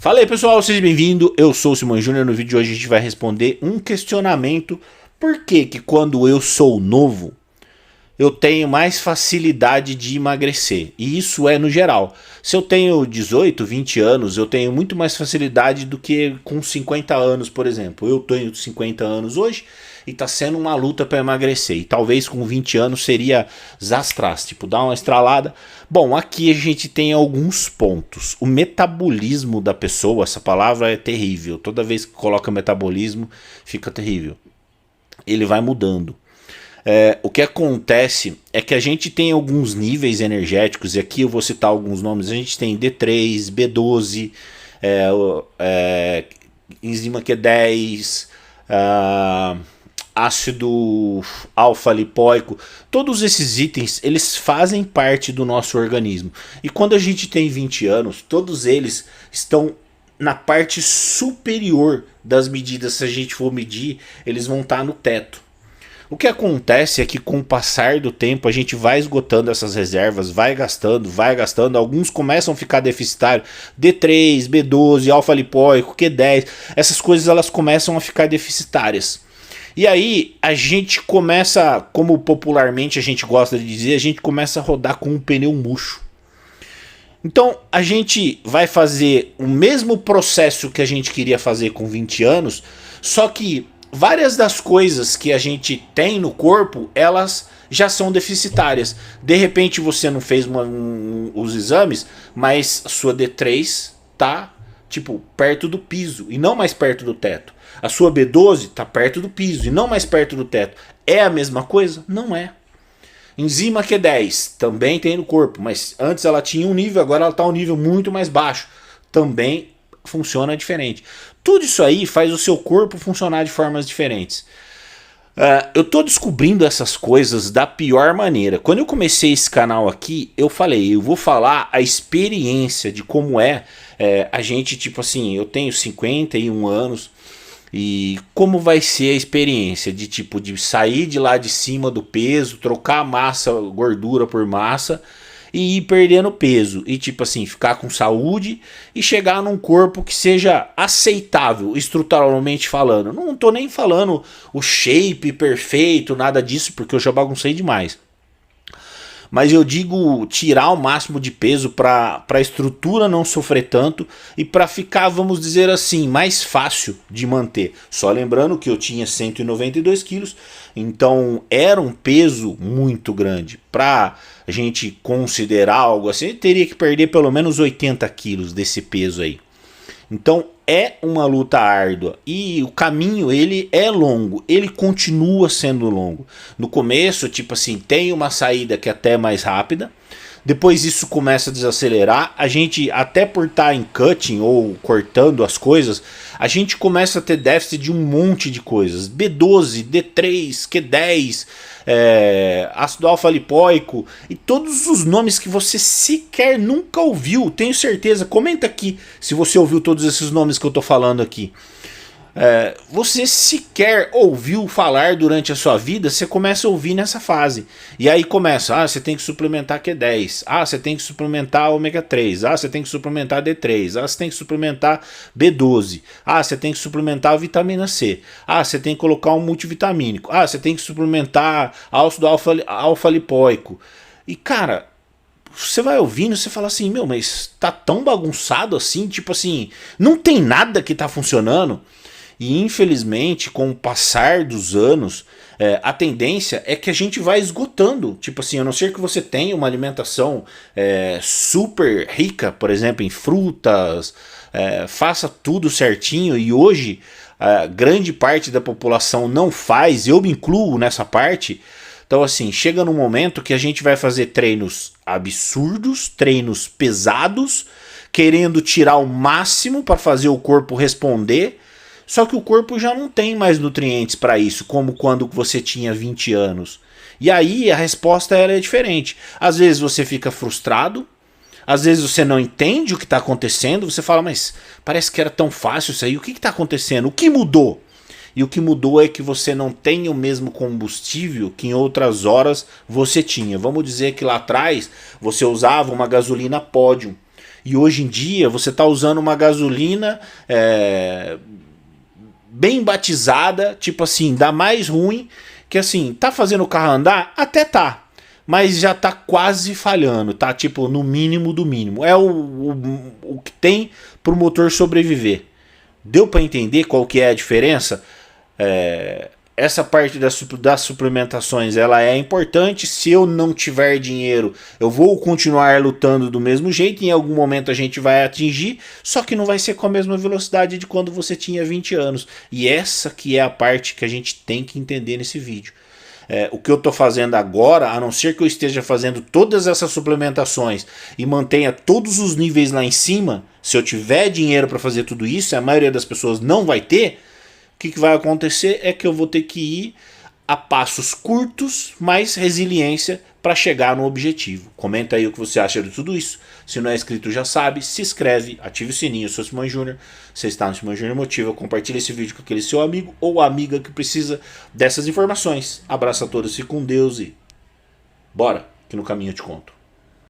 Fala aí pessoal, seja bem-vindo, eu sou o Simão Júnior. No vídeo de hoje a gente vai responder um questionamento: por que que quando eu sou novo eu tenho mais facilidade de emagrecer? E isso é no geral. Se eu tenho 18, 20 anos, eu tenho muito mais facilidade do que com 50 anos, por exemplo. Eu tenho 50 anos hoje e tá sendo uma luta para emagrecer. E talvez com 20 anos seria zastras, tipo, dar uma estralada. Bom, aqui a gente tem alguns pontos. O metabolismo da pessoa, essa palavra é terrível. Toda vez que coloca metabolismo, fica terrível. Ele vai mudando. O que acontece é que a gente tem alguns níveis energéticos, e aqui eu vou citar alguns nomes. A gente tem D3, B12, enzima Q10, ácido alfa-lipóico. Todos esses itens, eles fazem parte do nosso organismo. E quando a gente tem 20 anos, todos eles estão na parte superior das medidas. Se a gente for medir, eles vão estar no teto. O que acontece é que com o passar do tempo a gente vai esgotando essas reservas, vai gastando, alguns começam a ficar deficitários, D3, B12, alfa-lipóico, Q10, essas coisas elas começam a ficar deficitárias. E aí a gente começa, como popularmente a gente gosta de dizer, a gente começa a rodar com um pneu murcho. Então a gente vai fazer o mesmo processo que a gente queria fazer com 20 anos, só que várias das coisas que a gente tem no corpo, elas já são deficitárias. De repente você não fez os exames, mas sua D3 tá tipo perto do piso e não mais perto do teto. A sua B12 tá perto do piso e não mais perto do teto. É a mesma coisa? Não é. Enzima Q10 também tem no corpo, mas antes ela tinha um nível, agora ela tá um nível muito mais baixo. Também funciona diferente. Tudo isso aí faz o seu corpo funcionar de formas diferentes. Eu tô descobrindo essas coisas da pior maneira. Quando eu comecei esse canal aqui, eu falei, eu vou falar a experiência de como a gente, tipo assim, eu tenho 51 anos e como vai ser a experiência de tipo de sair de lá de cima do peso, trocar massa, gordura por massa e ir perdendo peso, e tipo assim, ficar com saúde e chegar num corpo que seja aceitável estruturalmente falando. Não tô nem falando o shape perfeito, nada disso, porque eu já baguncei demais. Mas eu digo tirar o máximo de peso para a estrutura não sofrer tanto e para ficar, vamos dizer assim, mais fácil de manter. Só lembrando que eu tinha 192 quilos, então era um peso muito grande. Para a gente considerar algo assim, teria que perder pelo menos 80 quilos desse peso aí. Então é uma luta árdua e o caminho ele é longo, ele continua sendo longo. No começo, tipo assim, tem uma saída que é até mais rápida, depois isso começa a desacelerar, a gente até por estar em cutting ou cortando as coisas, a gente começa a ter déficit de um monte de coisas, B12, D3, Q10, ácido alfa-lipóico e todos os nomes que você sequer nunca ouviu, tenho certeza. Comenta aqui se você ouviu todos esses nomes que eu tô falando aqui. Você sequer ouviu falar durante a sua vida, você começa a ouvir nessa fase. E aí começa, você tem que suplementar Q10, você tem que suplementar ômega 3, você tem que suplementar D3, você tem que suplementar B12, você tem que suplementar a vitamina C, você tem que colocar um multivitamínico, você tem que suplementar ácido alfa-lipóico. E cara, você vai ouvindo, você fala assim, meu, mas tá tão bagunçado assim, tipo assim, não tem nada que tá funcionando. E infelizmente, com o passar dos anos, a tendência é que a gente vai esgotando. Tipo assim, a não ser que você tenha uma alimentação super rica, por exemplo, em frutas, faça tudo certinho. E hoje, grande parte da população não faz, eu me incluo nessa parte. Então assim, chega num momento que a gente vai fazer treinos absurdos, treinos pesados, querendo tirar o máximo para fazer o corpo responder. Só que o corpo já não tem mais nutrientes para isso, como quando você tinha 20 anos. E aí a resposta ela é diferente. Às vezes você fica frustrado, às vezes você não entende o que está acontecendo, você fala, mas parece que era tão fácil isso aí, o que está acontecendo? O que mudou? E o que mudou é que você não tem o mesmo combustível que em outras horas você tinha. Vamos dizer que lá atrás você usava uma gasolina Podium. E hoje em dia você está usando uma gasolina bem batizada, tipo assim, da mais ruim, que assim, tá fazendo o carro andar? Até tá. Mas já tá quase falhando, tá? Tipo, no mínimo do mínimo. É o que tem pro motor sobreviver. Deu para entender qual que é a diferença? Essa parte das suplementações ela é importante. Se eu não tiver dinheiro, eu vou continuar lutando do mesmo jeito. Em algum momento a gente vai atingir, só que não vai ser com a mesma velocidade de quando você tinha 20 anos. E essa que é a parte que a gente tem que entender nesse vídeo. O que eu estou fazendo agora, a não ser que eu esteja fazendo todas essas suplementações e mantenha todos os níveis lá em cima, se eu tiver dinheiro para fazer tudo isso, e a maioria das pessoas não vai ter, o que vai acontecer é que eu vou ter que ir a passos curtos, mais resiliência para chegar no objetivo. Comenta aí o que você acha de tudo isso. Se não é inscrito já sabe, se inscreve, ative o sininho. Eu sou o Simão Júnior, você está no Simão Júnior Motiva. Compartilhe esse vídeo com aquele seu amigo ou amiga que precisa dessas informações. Abraço a todos, fique com Deus e bora, que no caminho eu te conto.